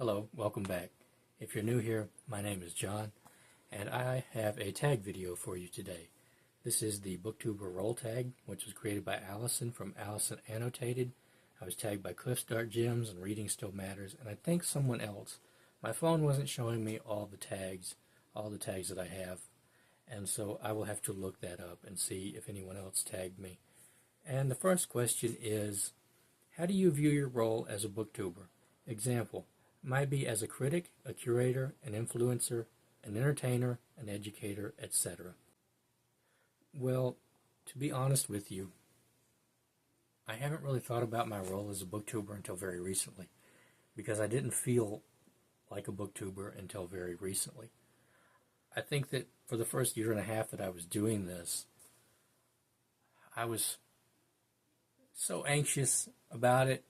Hello, welcome back. If you're new here, my name is John, and I have a tag video for you today. This is the BookTuber Role Tag, which was created by Allison from Allison Annotated. I was tagged by Cliffstart Gems and Reading Still Matters, and I think someone else. My phone wasn't showing me all the tags that I have, and so I will have to look that up and see if anyone else tagged me. And the first question is, how do you view your role as a booktuber? Example, might be as a critic, a curator, an influencer, an entertainer, an educator, etc. Well, to be honest with you, I haven't really thought about my role as a booktuber until very recently, because I didn't feel like a booktuber until very recently. I think that for the first year and a half that I was doing this, I was so anxious about it.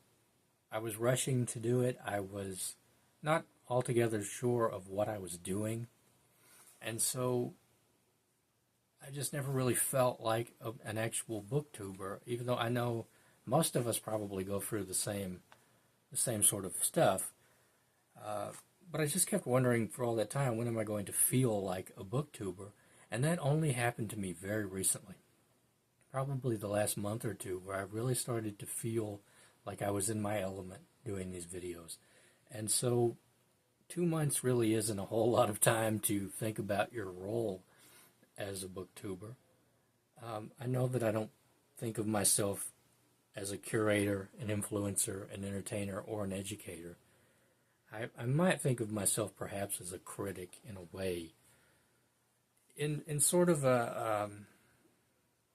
I was rushing to do it. I was not altogether sure of what I was doing. And so I just never really felt like an actual booktuber, even though I know most of us probably go through the same sort of stuff. But I just kept wondering for all that time, when am I going to feel like a booktuber? And that only happened to me very recently. Probably the last month or two, where I really started to feel like I was in my element doing these videos. And so 2 months really isn't a whole lot of time to think about your role as a booktuber. I know that I don't think of myself as a curator, an influencer, an entertainer, or an educator. I might think of myself perhaps as a critic in a way, in sort of a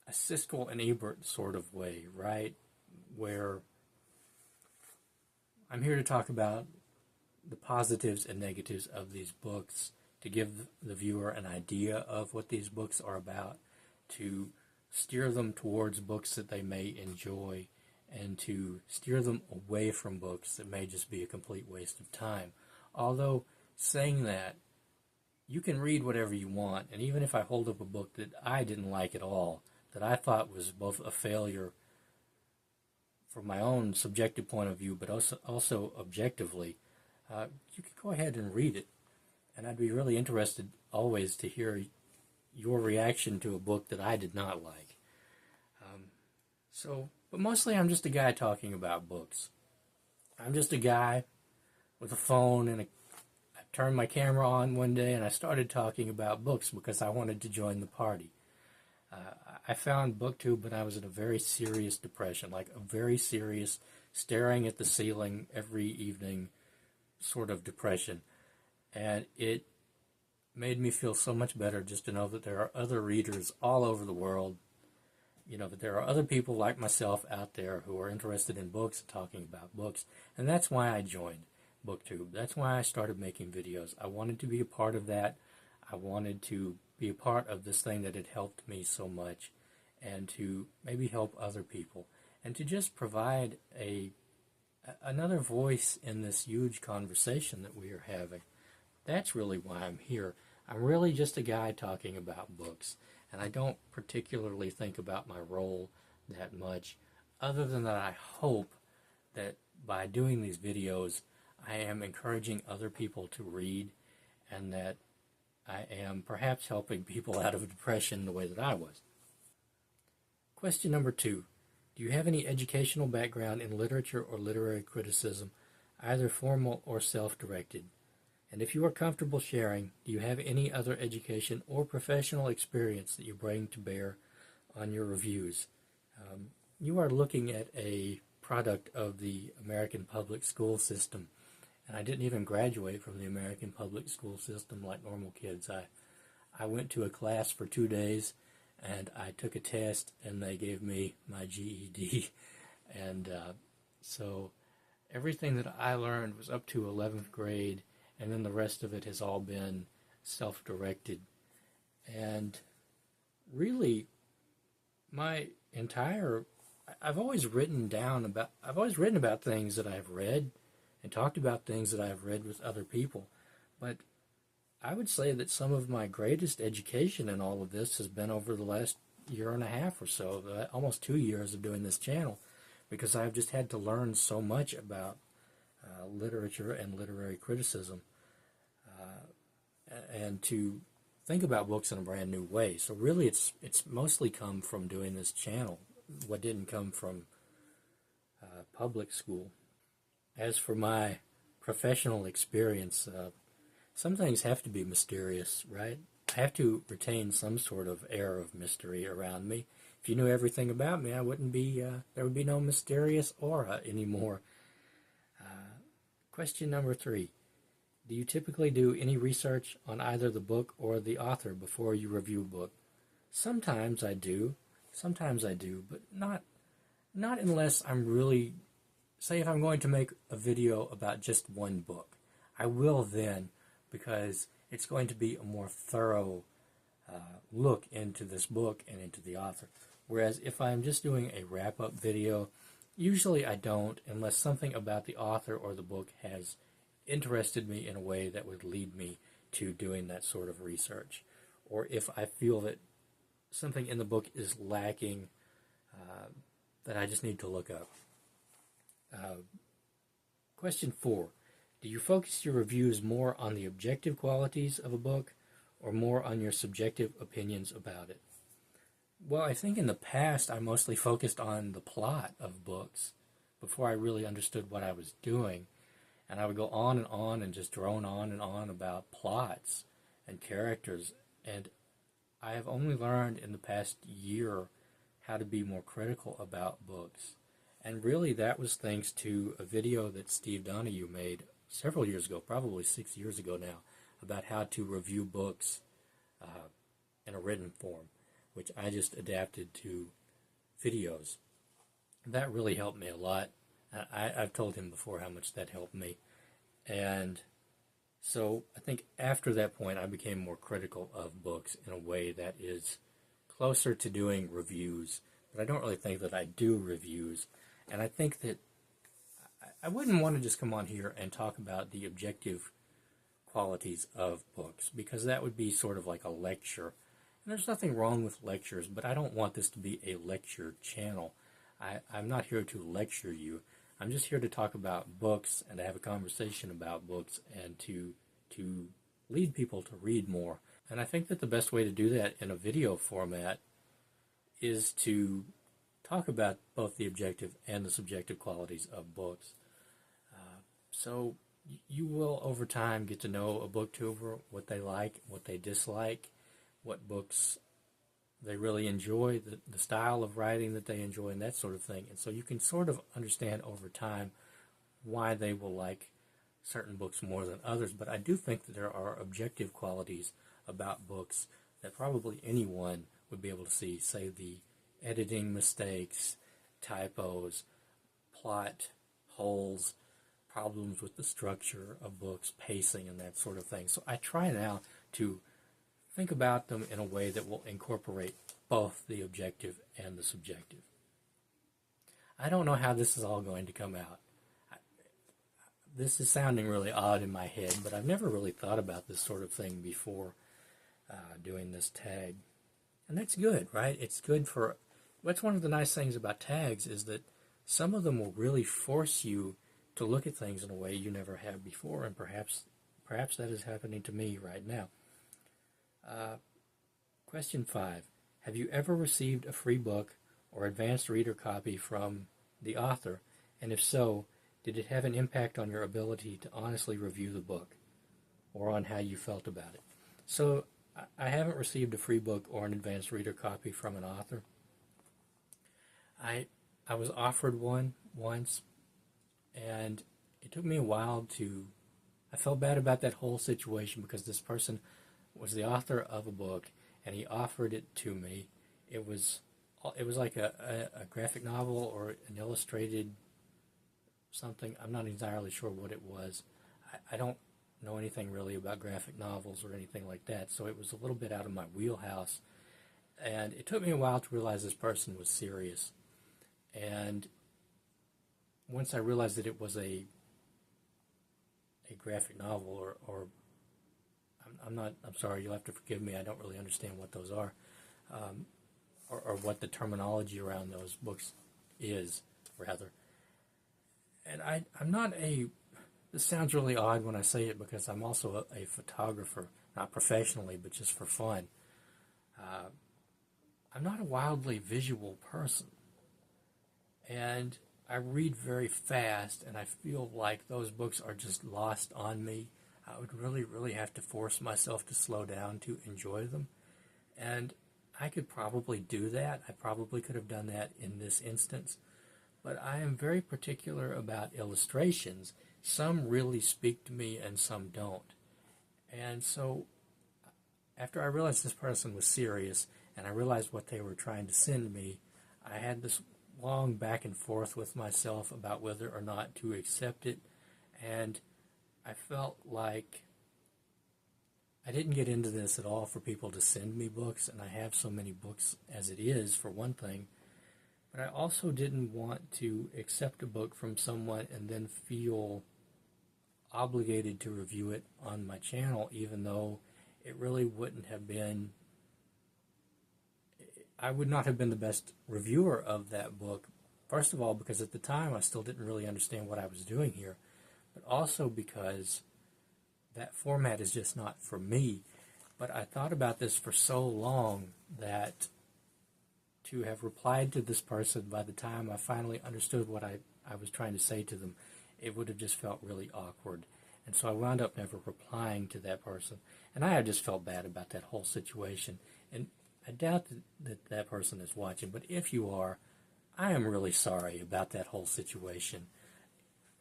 Siskel and Ebert sort of way, right? Where I'm here to talk about the positives and negatives of these books, to give the viewer an idea of what these books are about, to steer them towards books that they may enjoy, and to steer them away from books that may just be a complete waste of time. Although, saying that, you can read whatever you want, and even if I hold up a book that I didn't like at all, that I thought was both a failure from my own subjective point of view, but also objectively, you can go ahead and read it. And I'd be really interested always to hear your reaction to a book that I did not like. But mostly I'm just a guy talking about books. I'm just a guy with a phone, and I turned my camera on one day and I started talking about books because I wanted to join the party. I found BookTube when I was in a very serious depression, like a very serious staring at the ceiling every evening sort of depression. And it made me feel so much better just to know that there are other readers all over the world, that there are other people like myself out there who are interested in books and talking about books. And that's why I joined BookTube. That's why I started making videos. I wanted to be a part of that. I wanted to be a part of this thing that had helped me so much, and to maybe help other people, and to just provide another voice in this huge conversation that we are having. That's really why I'm here. I'm really just a guy talking about books, and I don't particularly think about my role that much, other than that I hope that by doing these videos I am encouraging other people to read, and that I am perhaps helping people out of depression the way that I was. Question number 2. Do you have any educational background in literature or literary criticism, either formal or self-directed? And if you are comfortable sharing, do you have any other education or professional experience that you bring to bear on your reviews? You are looking at a product of the American public school system, and I didn't even graduate from the American public school system like normal kids. I went to a class for 2 days, and I took a test, and they gave me my GED. And so everything that I learned was up to 11th grade, and then the rest of it has all been self-directed. And really, I've always written about things that I've read, and talked about things that I've read with other people. But I would say that some of my greatest education in all of this has been over the last year and a half or so, almost 2 years of doing this channel, because I've just had to learn so much about literature and literary criticism, and to think about books in a brand new way. So really, it's mostly come from doing this channel. What didn't come from public school. As for my professional experience, some things have to be mysterious, right? I have to retain some sort of air of mystery around me. If you knew everything about me, I wouldn't be. There would be no mysterious aura anymore. Question number 3. Do you typically do any research on either the book or the author before you review a book? Sometimes I do, but not unless I'm really, say if I'm going to make a video about just one book. I will then, because it's going to be a more thorough look into this book and into the author. Whereas if I'm just doing a wrap-up video, usually I don't, unless something about the author or the book has interested me in a way that would lead me to doing that sort of research. Or if I feel that something in the book is lacking that I just need to look up. Question 4. Do you focus your reviews more on the objective qualities of a book or more on your subjective opinions about it? Well, I think in the past I mostly focused on the plot of books before I really understood what I was doing. And I would go on and just drone on and on about plots and characters. And I have only learned in the past year how to be more critical about books. And really that was thanks to a video that Steve Donahue made several years ago, probably 6 years ago now, about how to review books in a written form, which I just adapted to videos. That really helped me a lot. I've told him before how much that helped me. And so I think after that point I became more critical of books in a way that is closer to doing reviews. But I don't really think that I do reviews. And I think that I wouldn't want to just come on here and talk about the objective qualities of books, because that would be sort of like a lecture. And there's nothing wrong with lectures, but I don't want this to be a lecture channel. I'm not here to lecture you. I'm just here to talk about books and to have a conversation about books and to lead people to read more. And I think that the best way to do that in a video format is to talk about both the objective and the subjective qualities of books. So you will, over time, get to know a booktuber, what they like, what they dislike, what books they really enjoy, the style of writing that they enjoy, and that sort of thing. And so you can sort of understand over time why they will like certain books more than others. But I do think that there are objective qualities about books that probably anyone would be able to see, say the editing mistakes, typos, plot holes, problems with the structure of books, pacing, and that sort of thing. So I try now to think about them in a way that will incorporate both the objective and the subjective. I don't know how this is all going to come out. This is sounding really odd in my head, but I've never really thought about this sort of thing before doing this tag. And that's good, right? It's good for... What's one of the nice things about tags is that some of them will really force you to look at things in a way you never have before, and perhaps that is happening to me right now. Question 5. Have you ever received a free book or advanced reader copy from the author? And if so, did it have an impact on your ability to honestly review the book or on how you felt about it? So I haven't received a free book or an advanced reader copy from an author. I was offered one once, and it took me a while I felt bad about that whole situation because this person was the author of a book, and he offered it to me. It was like a graphic novel or an illustrated something. I'm not entirely sure what it was. I don't know anything really about graphic novels or anything like that, so it was a little bit out of my wheelhouse. And it took me a while to realize this person was serious. And once I realized that it was a graphic novel or I'm sorry, you'll have to forgive me, I don't really understand what those are, or what the terminology around those books is, rather. And I'm not a This sounds really odd when I say it because I'm also a photographer, not professionally, but just for fun. I'm not a wildly visual person, and I read very fast, and I feel like those books are just lost on me. I would really, really have to force myself to slow down to enjoy them, and I could probably do that. I probably could have done that in this instance, but I am very particular about illustrations. Some really speak to me and some don't. And so after I realized this person was serious and I realized what they were trying to send me, I had this long back and forth with myself about whether or not to accept it. And I felt like I didn't get into this at all for people to send me books, and I have so many books as it is, for one thing. But I also didn't want to accept a book from someone and then feel obligated to review it on my channel, even though it really wouldn't have been, I would not have been the best reviewer of that book. First of all, because at the time I still didn't really understand what I was doing here, but also because that format is just not for me. But I thought about this for so long that to have replied to this person by the time I finally understood what I was trying to say to them, it would have just felt really awkward. And so I wound up never replying to that person. And I just felt bad about that whole situation. And I doubt that person is watching, but if you are, I am really sorry about that whole situation.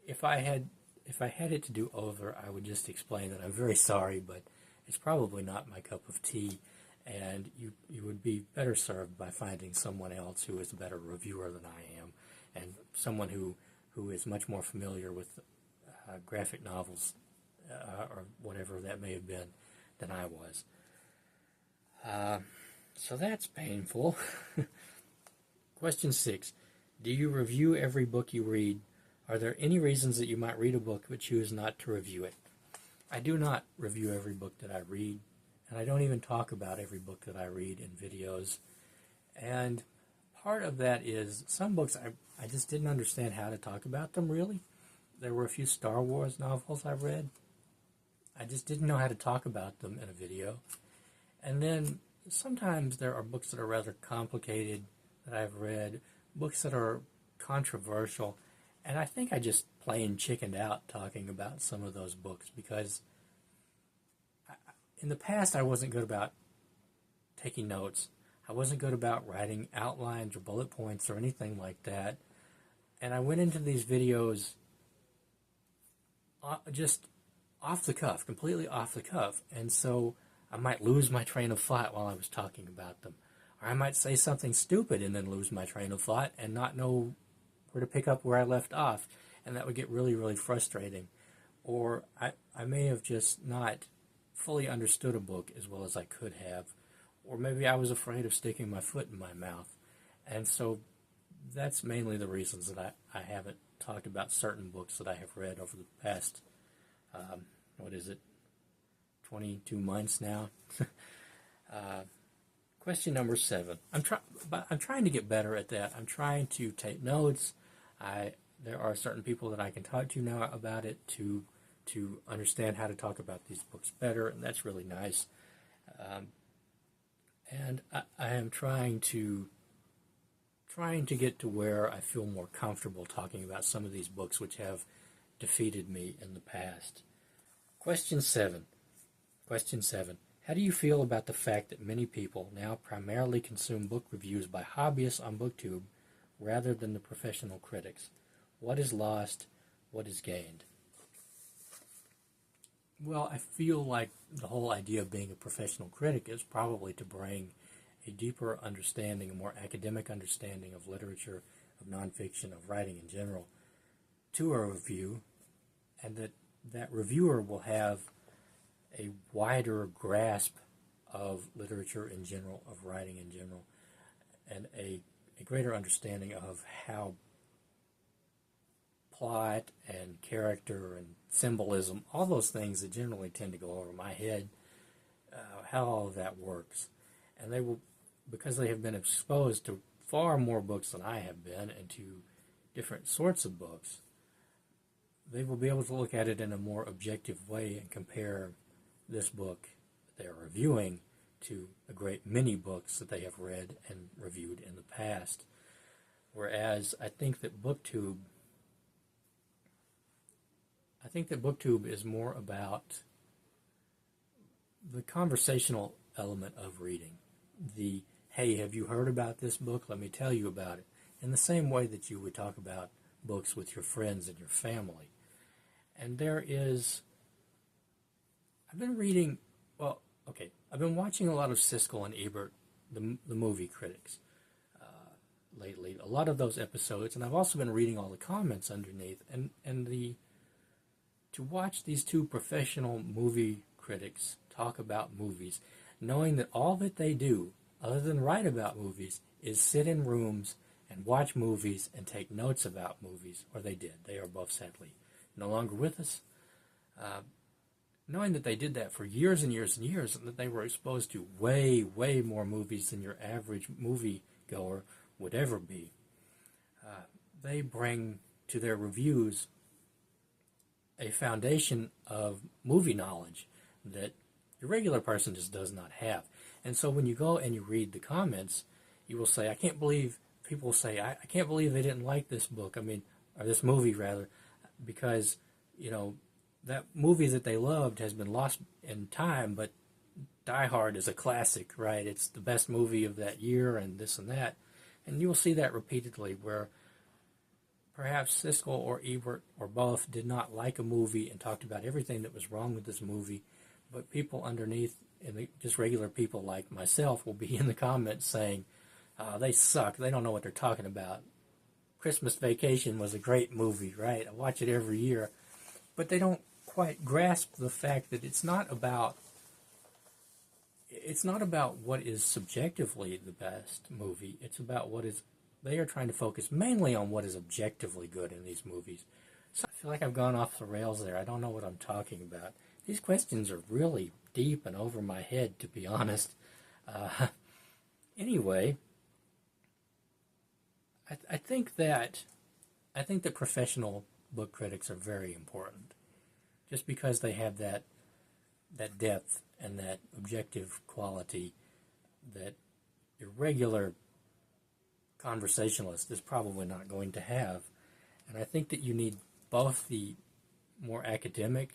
If I had it to do over, I would just explain that I'm very sorry, but it's probably not my cup of tea, and you would be better served by finding someone else who is a better reviewer than I am, and someone who is much more familiar with graphic novels or whatever that may have been than I was. So that's painful. Question 6. Do you review every book you read? Are there any reasons that you might read a book but choose not to review it? I do not review every book that I read, and I don't even talk about every book that I read in videos. And part of that is some books I just didn't understand how to talk about them, really. There were a few Star Wars novels I read. I just didn't know how to talk about them in a video. And then sometimes there are books that are rather complicated that I've read, books that are controversial, and I think I just plain chickened out talking about some of those books because in the past I wasn't good about taking notes. I wasn't good about writing outlines or bullet points or anything like that. And I went into these videos just off the cuff, completely off the cuff. And so I might lose my train of thought while I was talking about them. Or I might say something stupid and then lose my train of thought and not know where to pick up where I left off. And that would get really, really frustrating. Or I may have just not fully understood a book as well as I could have. Or maybe I was afraid of sticking my foot in my mouth. And so that's mainly the reasons that I haven't talked about certain books that I have read over the past, 22 months now. Question number 7. I'm trying to get better at that. I'm trying to take notes. There are certain people that I can talk to now about it to understand how to talk about these books better, and that's really nice. And I am trying to get to where I feel more comfortable talking about some of these books which have defeated me in the past. Question 7. How do you feel about the fact that many people now primarily consume book reviews by hobbyists on BookTube rather than the professional critics? What is lost? What is gained? Well, I feel like the whole idea of being a professional critic is probably to bring a deeper understanding, a more academic understanding of literature, of nonfiction, of writing in general, to a review, and that reviewer will have a wider grasp of literature in general, of writing in general, and a greater understanding of how plot and character and symbolism, all those things that generally tend to go over my head, how all of that works. And they will, because they have been exposed to far more books than I have been, and to different sorts of books, they will be able to look at it in a more objective way and compare this book they're reviewing to a great many books that they have read and reviewed in the past. Whereas I think that BookTube is more about the conversational element of reading. The, hey, have you heard about this book? Let me tell you about it. In the same way that you would talk about books with your friends and your family. And I've been reading, I've been watching a lot of Siskel and Ebert, the movie critics, lately. A lot of those episodes, and I've also been reading all the comments underneath. To watch these two professional movie critics talk about movies, knowing that all that they do, other than write about movies, is sit in rooms and watch movies and take notes about movies, or they did. They are both sadly no longer with us. Knowing that they did that for years and years and years, and that they were exposed to way, way more movies than your average movie goer would ever be, they bring to their reviews a foundation of movie knowledge that your regular person just does not have. And so when you go and you read the comments, you will say, people say, I can't believe they didn't like this book, or this movie rather, because, that movie that they loved has been lost in time, but Die Hard is a classic, right? It's the best movie of that year and this and that. And you will see that repeatedly where perhaps Siskel or Ebert or both did not like a movie and talked about everything that was wrong with this movie, but people underneath, just regular people like myself, will be in the comments saying, they suck, they don't know what they're talking about. Christmas Vacation was a great movie, right? I watch it every year. But they don't quite grasp the fact that it's not about what is subjectively the best movie. It's about they are trying to focus mainly on what is objectively good in these movies. So I feel like I've gone off the rails there. I don't know what I'm talking about. These questions are really deep and over my head, to be honest. Anyway, I think that professional book critics are very important, just because they have that depth and that objective quality that your regular conversationalist is probably not going to have. And I think that you need both the more academic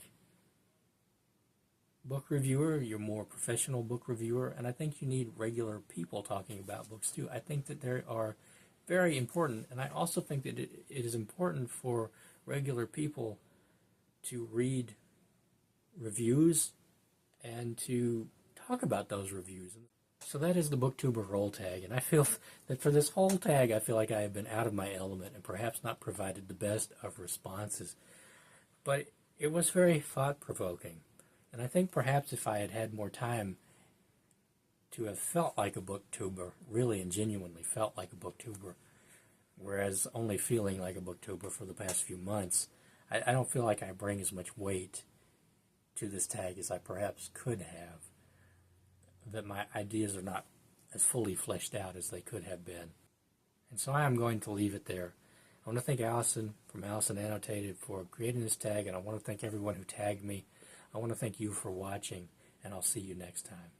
book reviewer, your more professional book reviewer, and I think you need regular people talking about books too. I think that they are very important, and I also think that it is important for regular people to read reviews and to talk about those reviews. So that is the BookTuber Role Tag, and I feel that for this whole tag, I feel like I have been out of my element and perhaps not provided the best of responses. But it was very thought-provoking, and I think perhaps if I had had more time to have felt like a booktuber, really and genuinely felt like a booktuber, whereas only feeling like a booktuber for the past few months, I don't feel like I bring as much weight to this tag as I perhaps could have, that my ideas are not as fully fleshed out as they could have been. And so I am going to leave it there. I want to thank Allison from Allison Annotated for creating this tag, and I want to thank everyone who tagged me. I want to thank you for watching, and I'll see you next time.